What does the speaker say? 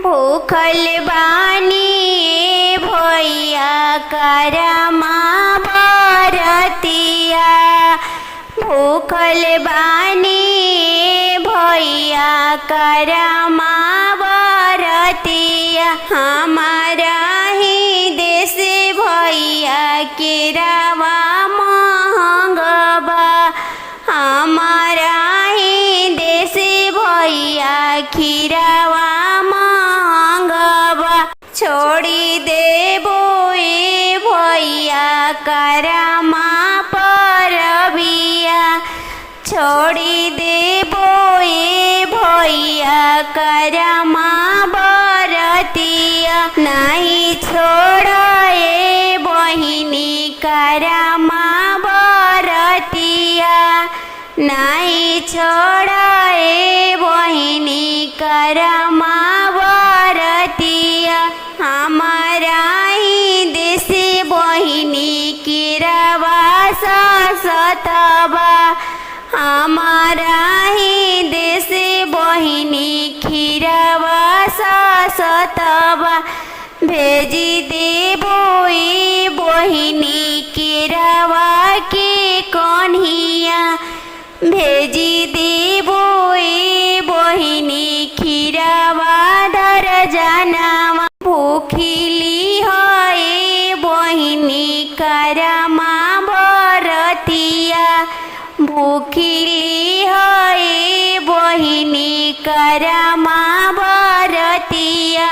भूखल बानी भैया करमा बरतिया। भूखल बानी भैया करमा बरतिया। हमारा ही देश भैया केरावा महंगबा। हमारा ही देश भैया खीरावा महंगबा। छोड़ी देबो ए भैया करमा परबिया। छोड़ी देबो ए भैया करमा बरतिया। नहीं छोड़े बहिनी करमा बरतिया। नहीं छोड़े बहिनी करमा बरतिया। हमारा ही देश बहिनी केरावा सतबा। हमारा ही देश बहिनी खीरावा सतबा। भेजी देबो ए बहिनी केरावा के कन्हिया। भेजी देबो ए बहिनी खीरावा दर्जनावा। भूखिली है बहिनी करमा बरतिया। भूखिली है बहिनी करमा बरतिया।